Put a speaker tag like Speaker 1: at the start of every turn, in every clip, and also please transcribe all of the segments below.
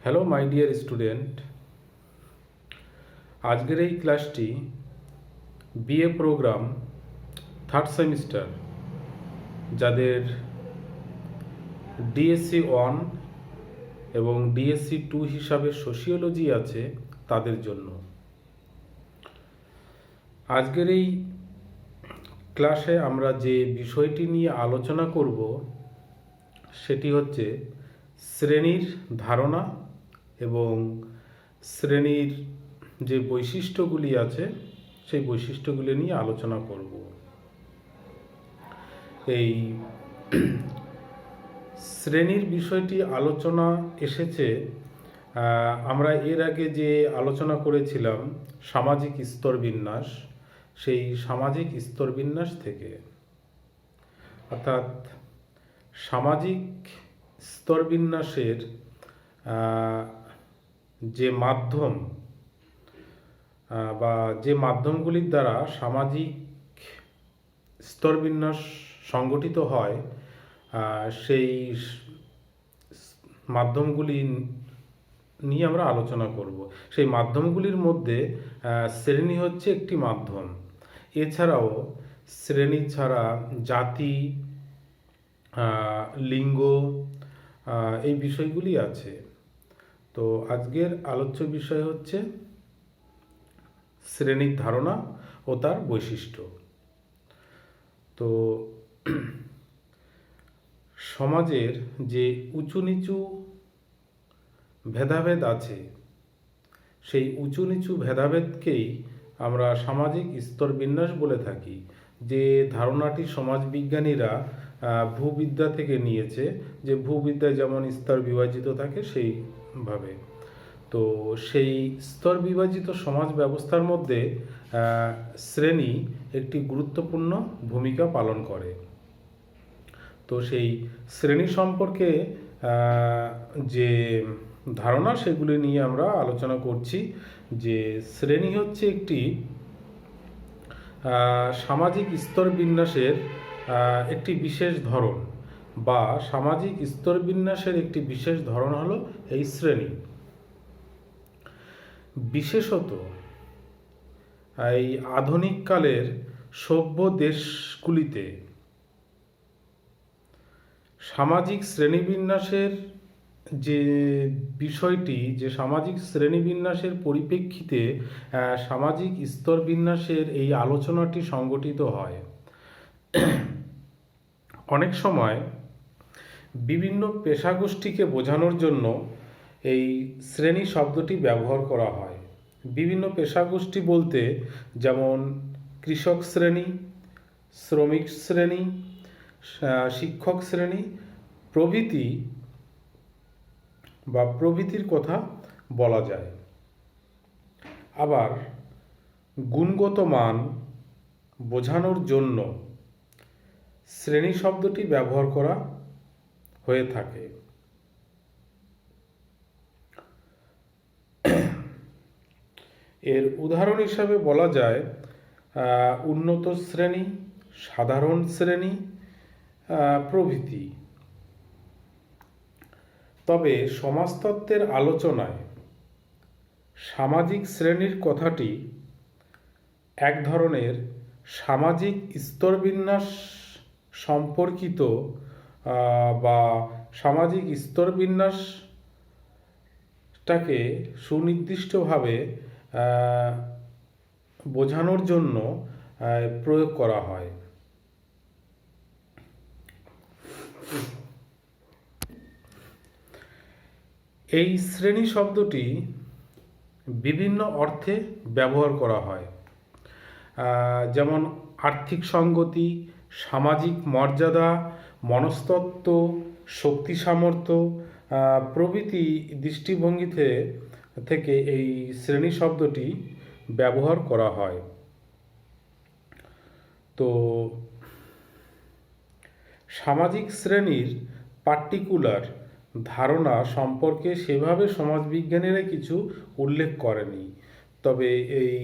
Speaker 1: Hello my dear student, আজকের এই ক্লাসটি বিএ প্রোগ্রাম থার্ড সেমিস্টার যাদের ডিএসসি 1 এবং ডিএসসি 2 হিসাবে সোশিওলজি আছে তাদের জন্য। আজকের এই ক্লাসে আমরা যে বিষয়টি নিয়ে আলোচনা করব সেটি হচ্ছে শ্রেণীর ধারণা এবং শ্রেণীর যে বৈশিষ্ট্যগুলি আছে সেই বৈশিষ্ট্যগুলি নিয়ে আলোচনা করব। এই শ্রেণীর বিষয়টি আলোচনা এসেছে, আমরা এর আগে যে আলোচনা করেছিলাম সামাজিক স্তরবিন্যাস, সেই সামাজিক স্তরবিন্যাস থেকে, অর্থাৎ সামাজিক স্তরবিন্যাসের যে মাধ্যম বা যে মাধ্যমগুলির দ্বারা সামাজিক স্তরবিন্যাস সংগঠিত হয় সেই মাধ্যমগুলি নিয়ে আমরা আলোচনা করব। সেই মাধ্যমগুলির মধ্যে শ্রেণী হচ্ছে একটি মাধ্যম। এছাড়াও শ্রেণী ছাড়া জাতি, লিঙ্গ, এই বিষয়গুলি আছে। তো আজকের আলোচ্য বিষয় হচ্ছে শ্রেণীর ধারণা ও তার বৈশিষ্ট্য। তো সমাজের যে উঁচু নিচু ভেদাভেদ আছে সেই উঁচু নিচু ভেদাভেদকেই আমরা সামাজিক স্তরবিন্যাস বলে থাকি। যে ধারণাটি সমাজবিজ্ঞানীরা ভূবিদ্যা থেকে নিয়েছে, যে ভূবিদ্যায় যেমন স্তর বিভাজিত থাকে সেইভাবে। তো সেই স্তর বিভাজিত সমাজ ব্যবস্থার মধ্যে শ্রেণী একটি গুরুত্বপূর্ণ ভূমিকা পালন করে। তো সেই শ্রেণী সম্পর্কে যে ধারণা সেগুলি নিয়ে আমরা আলোচনা করছি। যে শ্রেণী হচ্ছে একটি সামাজিক স্তরবিন্যাসের একটি বিশেষ ধরন, বা সামাজিক স্তরবিন্যাসের একটি বিশেষ ধরন হলো এই শ্রেণী। বিশেষত এই আধুনিক কালের সভ্য দেশগুলিতে সামাজিক শ্রেণীবিন্যাসের যে বিষয়টি, যে সামাজিক শ্রেণীবিন্যাসের পরিপ্রেক্ষিতে সামাজিক স্তরবিন্যাসের এই আলোচনাটি সংগঠিত হয়। অনেক সময় বিভিন্ন পেশাগোষ্ঠীকে বোঝানোর জন্য এই শ্রেণী শব্দটি ব্যবহার করা হয়। বিভিন্ন পেশাগোষ্ঠী বলতে যেমন কৃষক শ্রেণী, শ্রমিক শ্রেণী, শিক্ষক শ্রেণী প্রভৃতির কথা বলা যায়। আবার গুণগত মান বোঝানোর জন্য শ্রেণী শব্দটি ব্যবহার করা হয়ে থাকে। এর উদাহরণ হিসাবে বলা যায় উন্নত শ্রেণী, সাধারণ শ্রেণী প্রভৃতি। তবে সমাজতত্ত্বের আলোচনায় সামাজিক শ্রেণীর কথাটি এক ধরনের সামাজিক স্তরবিন্যাস সম্পর্কিত বা সামাজিক স্তরবিন্যাসটাকে সুনির্দিষ্টভাবে বোঝানোর জন্য প্রয়োগ করা হয়। এই শ্রেণী শব্দটি বিভিন্ন অর্থে ব্যবহার করা হয়, যেমন আর্থিক সঙ্গতি, সামাজিক মর্যাদা, মনস্তত্ত্ব, শক্তি সামর্থ্য প্রভৃতি দৃষ্টিভঙ্গি থেকে এই শ্রেণী শব্দটি ব্যবহার করা হয়। তো সামাজিক শ্রেণীর পার্টিকুলার ধারণা সম্পর্কে সেভাবে সমাজবিজ্ঞানীরা কিছু উল্লেখ করেনি। তবে এই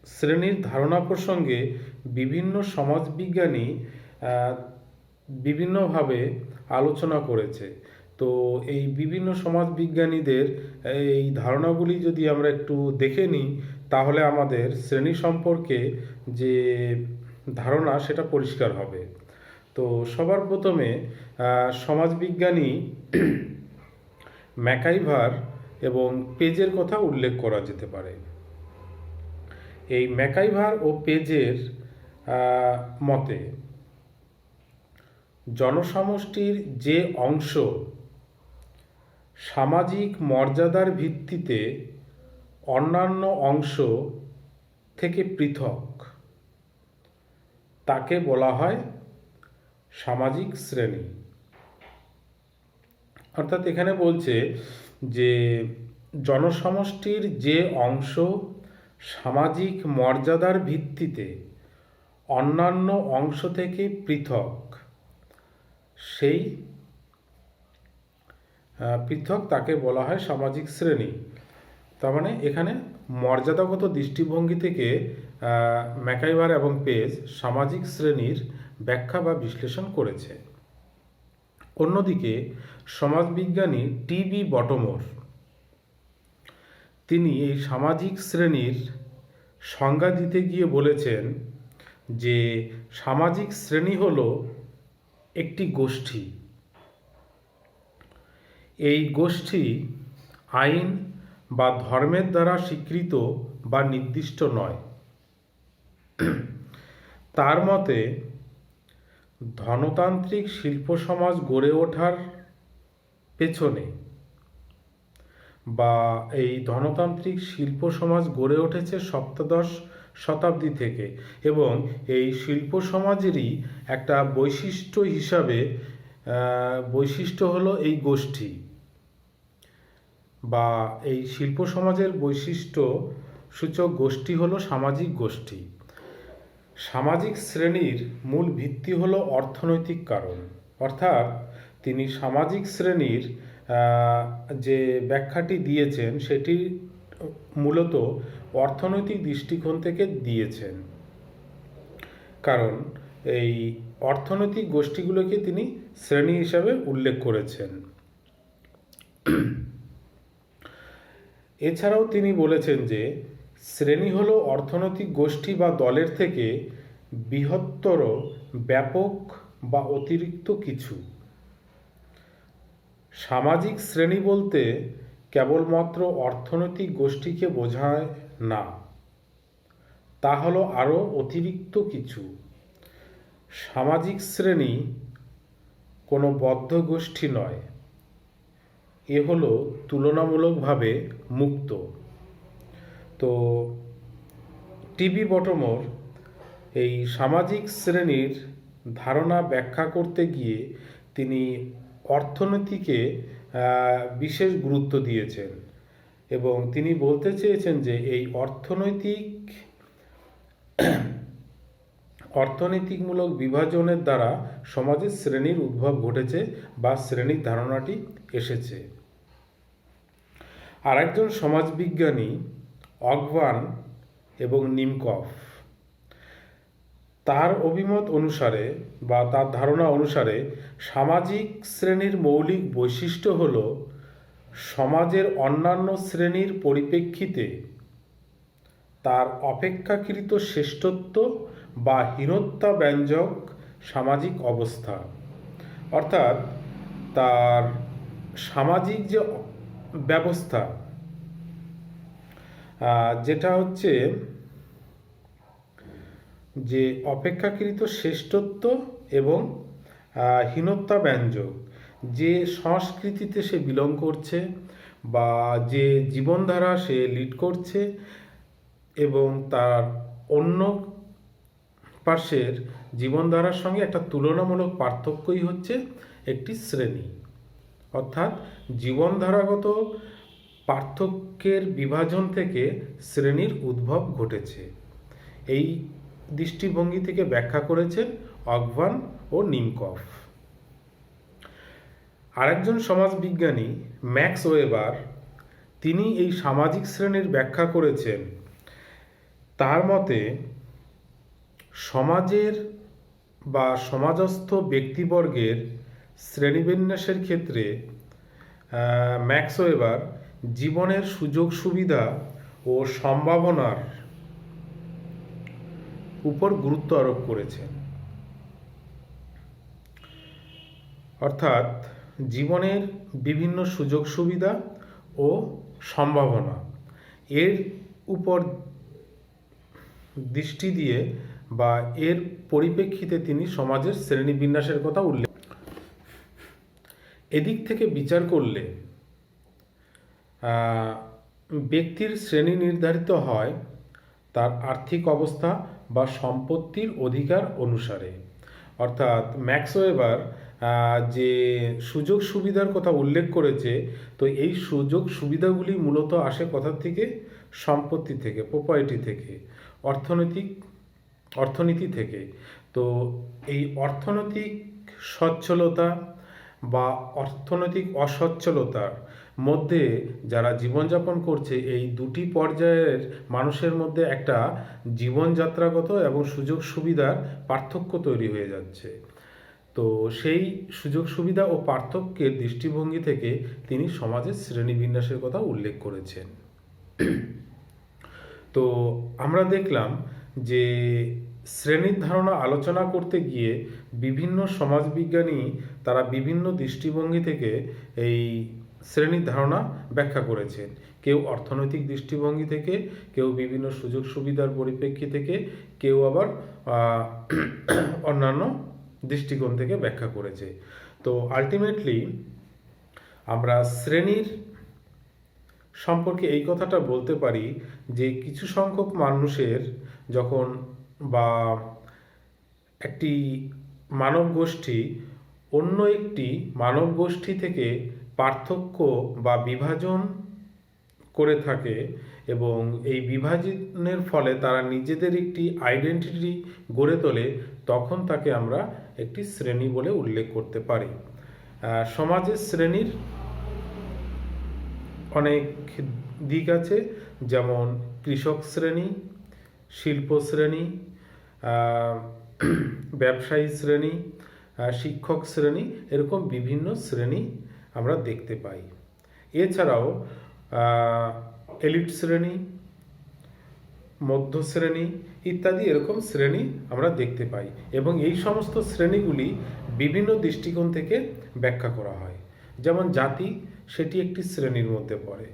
Speaker 1: শ্রেণীর ধারণা প্রসঙ্গে বিভিন্ন সমাজবিজ্ঞানী বিভিন্নভাবে আলোচনা করেছে। তো এই বিভিন্ন সমাজবিজ্ঞানীদের এই ধারণাগুলি যদি আমরা একটু দেখে নিই, তাহলে আমাদের শ্রেণী সম্পর্কে যে ধারণা সেটা পরিষ্কার হবে। তো সবার প্রথমে সমাজবিজ্ঞানী ম্যাকাইভার এবং পেজের কথা উল্লেখ করা যেতে পারে। এই ম্যাকাইভার ও পেজের মতে জনসমষ্টির যে অংশ সামাজিক মর্যাদার ভিত্তিতে অন্যান্য অংশ থেকে পৃথক, তাকে বলা হয় সামাজিক শ্রেণী। অর্থাৎ এখানে বলছে যে জনসমষ্টির যে অংশ সামাজিক মর্যাদার ভিত্তিতে অন্যান্য অংশ থেকে পৃথক, সেই পৃথক তাকে বলা হয় সামাজিক শ্রেণী। তার মানে এখানে মর্যাদাগত দৃষ্টিভঙ্গি থেকে ম্যাকাইভার এবং পেজ সামাজিক শ্রেণীর ব্যাখ্যা বা বিশ্লেষণ করেছে। অন্যদিকে সমাজবিজ্ঞানী টি.বি. বটমোর তিনি এই সামাজিক শ্রেণীর সংজ্ঞা দিতে গিয়ে বলেছেন যে সামাজিক শ্রেণী হলো একটি গোষ্ঠী। এই গোষ্ঠী আইন বা ধর্মের দ্বারা স্বীকৃত বা নির্দিষ্ট নয়। তার মতে ধনতান্ত্রিক শিল্প সমাজ গড়ে ওঠার পেছনে বা এই ধনতান্ত্রিক শিল্প সমাজ গড়ে উঠেছে সপ্তদশ শতাব্দী থেকে, এবং এই শিল্প সমাজেরই একটা বৈশিষ্ট্য হলো এই গোষ্ঠী, বা এই শিল্প সমাজের বৈশিষ্ট্য সূচক গোষ্ঠী হলো সামাজিক গোষ্ঠী। সামাজিক শ্রেণীর মূল ভিত্তি হলো অর্থনৈতিক কারণ। অর্থাৎ তিনি সামাজিক শ্রেণীর যে ব্যাখ্যাটি দিয়েছেন সেটি মূলত অর্থনৈতিক দৃষ্টিকোণ থেকে দিয়েছেন, কারণ এই অর্থনৈতিক গোষ্ঠীগুলোকে তিনি শ্রেণী হিসাবে উল্লেখ করেছেন। এছাড়াও তিনি বলেছেন যে শ্রেণী হলো অর্থনৈতিক গোষ্ঠী বা দলের থেকে বৃহত্তর, ব্যাপক বা অতিরিক্ত কিছু। সামাজিক শ্রেণী বলতে কেবলমাত্র অর্থনৈতিক গোষ্ঠীকে বোঝায় না, তা হলো আরও অতিরিক্ত কিছু। সামাজিক শ্রেণী কোনো বদ্ধ গোষ্ঠী নয়, এ হলো তুলনামূলকভাবে মুক্ত। তো টি.বি. বটমোর এই সামাজিক শ্রেণীর ধারণা ব্যাখ্যা করতে গিয়ে তিনি অর্থনীতিকে বিশেষ গুরুত্ব দিয়েছেন, এবং তিনি বলতে চেয়েছেন যে এই অর্থনৈতিকমূলক বিভাজনের দ্বারা সমাজে শ্রেণীর উদ্ভব ঘটেছে বা শ্রেণীর ধারণাটি এসেছে। আরেকজন সমাজবিজ্ঞানী অগভান এবং নিমকফ, তার অভিমত অনুসারে বা তার ধারণা অনুসারে সামাজিক শ্রেণীর মৌলিক বৈশিষ্ট্য হল সমাজের অন্যান্য শ্রেণীর পরিপ্রেক্ষিতে তার অপেক্ষাকৃত শ্রেষ্ঠত্ব বা হীনত্বা ব্যঞ্জক সামাজিক অবস্থা। অর্থাৎ তার সামাজিক যে ব্যবস্থা, যেটা হচ্ছে যে অপেক্ষাকৃত শ্রেষ্ঠত্ব এবং হীনত্বা ব্যঞ্জক, যে সংস্কৃতিতে সে বিলং করছে বা যে জীবনধারা সে লিড করছে, এবং তার অন্য পাশের জীবনধারার সঙ্গে একটা তুলনামূলক পার্থক্যই হচ্ছে একটি শ্রেণী। অর্থাৎ জীবনধারাগত পার্থক্যের বিভাজন থেকে শ্রেণীর উদ্ভব ঘটেছে। এই দৃষ্টিভঙ্গি থেকে ব্যাখ্যা করেছেন অগভান ও নিমকফ। আরেকজন সমাজবিজ্ঞানী ম্যাক্স ওয়েবার, তিনি এই সামাজিক শ্রেণীর ব্যাখ্যা করেছেন। তার মতে সমাজের বা সমাজস্থ ব্যক্তিবর্গের শ্রেণীবিন্যাসের ক্ষেত্রে ম্যাক্স ওয়েবার জীবনের সুযোগ সুবিধা ও সম্ভাবনার উপর গুরুত্ব আরোপ করেছেন। অর্থাৎ জীবনের বিভিন্ন সুযোগ সুবিধা ও সম্ভাবনা এর উপর দৃষ্টি দিয়ে বা এর পরিপ্রেক্ষিতে তিনি সমাজের শ্রেণীবিন্যাসের কথা উল্লেখ। এদিক থেকে বিচার করলে ব্যক্তির শ্রেণী নির্ধারিত হয় তার আর্থিক অবস্থা বা সম্পত্তির অধিকার অনুসারে। অর্থাৎ ম্যাক্স ওয়েবার যে সুযোগ সুবিধার কথা উল্লেখ করেছে, তো এই সুযোগ সুবিধাগুলি মূলত আসে কোথা থেকে? সম্পত্তি থেকে, প্রপার্টি থেকে, অর্থনীতি থেকে। তো এই অর্থনৈতিক সচ্ছলতা বা অর্থনৈতিক অসচ্ছলতার মধ্যে যারা জীবনযাপন করছে, এই দুটি পর্যায়ের মানুষের মধ্যে একটা জীবনযাত্রাগত এবং সুযোগ সুবিধার পার্থক্য তৈরি হয়ে যাচ্ছে। তো সেই সুযোগ সুবিধা ও পার্থক্যের দৃষ্টিভঙ্গি থেকে তিনি সমাজের শ্রেণীবিন্যাসের কথা উল্লেখ করেছেন। তো আমরা দেখলাম যে শ্রেণীর ধারণা আলোচনা করতে গিয়ে বিভিন্ন সমাজবিজ্ঞানী তারা বিভিন্ন দৃষ্টিভঙ্গি থেকে এই শ্রেণীর ধারণা ব্যাখ্যা করেছেন। কেউ অর্থনৈতিক দৃষ্টিভঙ্গি থেকে, কেউ বিভিন্ন সুযোগ সুবিধার পরিপ্রেক্ষি থেকে, কেউ আবার অন্যান্য দৃষ্টিকোণ থেকে ব্যাখ্যা করেছে। তো আলটিমেটলি আমরা শ্রেণীর সম্পর্কে এই কথাটা বলতে পারি যে কিছু সংখ্যক মানুষের যখন বা একটি মানব গোষ্ঠী অন্য একটি মানব গোষ্ঠী থেকে পার্থক্য বা বিভাজন করে থাকে এবং এই বিভাজনের ফলে তারা নিজেদের একটি আইডেন্টিটি গড়ে তোলে, তখন তাকে আমরা একটি শ্রেণী বলে উল্লেখ করতে পারি। সমাজের শ্রেণীর অনেক দিক আছে, যেমন কৃষক শ্রেণী, শিল্প শ্রেণী, ব্যবসায়ী শ্রেণী, শিক্ষক শ্রেণী, এরকম বিভিন্ন শ্রেণী আমরা দেখতে পাই। এছাড়াও এলিট শ্রেণী, মধ্য শ্রেণী ইত্যাদি এরকম শ্রেণী আমরা দেখতে পাই এবং এই সমস্ত শ্রেণীগুলি বিভিন্ন দৃষ্টিকোণ থেকে ব্যাখ্যা করা হয়। যেমন জাতি, সেটি একটি শ্রেণীর মধ্যে পড়ে।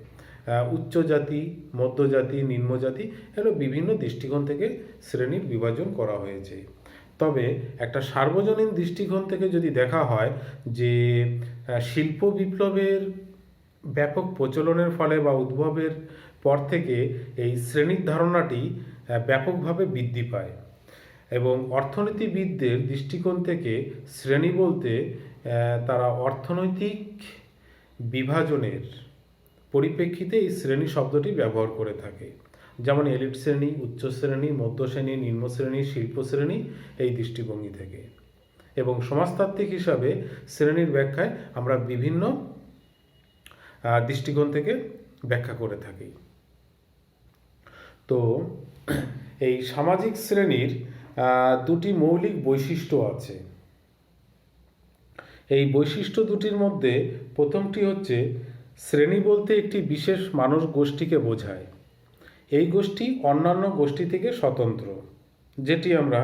Speaker 1: উচ্চ জাতি, মধ্যজাতি, নিম্নজাতি, এগুলো বিভিন্ন দৃষ্টিকোণ থেকে শ্রেণীর বিভাজন করা হয়েছে। তবে একটা সার্বজনীন দৃষ্টিকোণ থেকে যদি দেখা হয় যে শিল্প বিপ্লবের ব্যাপক প্রচলনের ফলে বা উদ্ভবের পর থেকে এই শ্রেণীর ধারণাটি ব্যাপকভাবে বৃদ্ধি পায় এবং অর্থনীতিবিদদের দৃষ্টিকোণ থেকে শ্রেণী বলতে তারা অর্থনৈতিক বিভাজনের পরিপ্রেক্ষিতে এই শ্রেণী শব্দটি ব্যবহার করে থাকে। যেমন এলিট শ্রেণী, উচ্চ শ্রেণী, মধ্য শ্রেণী, নিম্ন শ্রেণী, শিল্প শ্রেণী, এই দৃষ্টিভঙ্গি থেকে। এবং সমাজতাত্ত্বিক হিসাবে শ্রেণীর ব্যাখ্যায় আমরা বিভিন্ন দৃষ্টিকোণ থেকে ব্যাখ্যা করে থাকি। তো এই সামাজিক শ্রেণীর দুটি মৌলিক বৈশিষ্ট্য আছে। এই বৈশিষ্ট্য দুটির মধ্যে প্রথমটি হচ্ছে শ্রেণী বলতে একটি বিশেষ মানুষ গোষ্ঠীকে বোঝায়। এই গোষ্ঠী অন্যান্য গোষ্ঠী থেকে স্বতন্ত্র, যেটি আমরা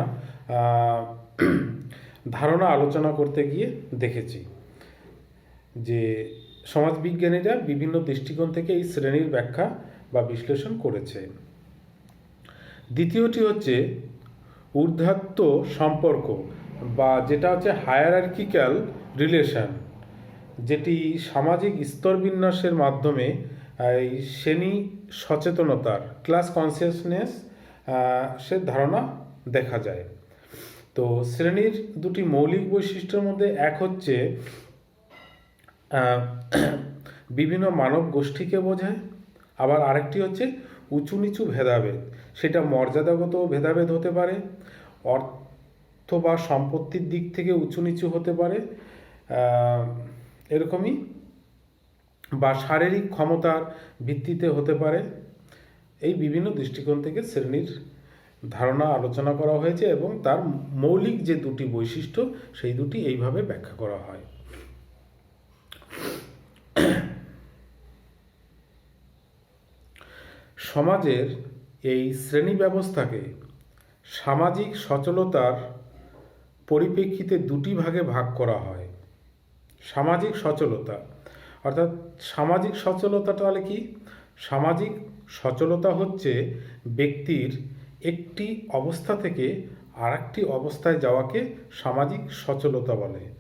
Speaker 1: ধারণা আলোচনা করতে গিয়ে দেখেছি যে সমাজবিজ্ঞানীরা বিভিন্ন দৃষ্টিকোণ থেকে এই শ্রেণীর ব্যাখ্যা বা বিশ্লেষণ করেছে। দ্বিতীয়টি হচ্ছে ঊর্ধ্বাধ সম্পর্ক বা যেটা হচ্ছে হায়ারার্কিক্যাল রিলেশন, যেটি সামাজিক স্তরবিন্যাসের মাধ্যমে এই শ্রেণী সচেতনতার ক্লাস কনসিয়াসনেস সে ধারণা দেখা যায়। তো শ্রেণীর দুটি মৌলিক বৈশিষ্ট্যের মধ্যে এক হচ্ছে বিভিন্ন মানব গোষ্ঠীকে বোঝায়, আবার আরেকটি হচ্ছে উঁচু নিচু ভেদাভেদ। সেটা মর্যাদাগত ভেদাভেদ হতে পারে, অর্থ বা সম্পত্তির দিক থেকে উঁচু নিচু হতে পারে, এরকমই, বা শারীরিক ক্ষমতার ভিত্তিতে হতে পারে। এই বিভিন্ন দৃষ্টিকোণ থেকে শ্রেণীর ধারণা আলোচনা করা হয়েছে এবং তার মৌলিক যে দুটি বৈশিষ্ট্য সেই দুটি এইভাবে ব্যাখ্যা করা হয়। সমাজের এই শ্রেণী ব্যবস্থাকে সামাজিক সচলতার পরিপ্রেক্ষিতে দুটি ভাগে ভাগ করা হয়। সামাজিক সচলতা অর্থাৎ সামাজিক সচলতা তাহলে কি? সামাজিক সচলতা হচ্ছে ব্যক্তির একটি অবস্থা থেকে আরেকটি অবস্থায় যাওয়াকে সামাজিক সচলতা বলে।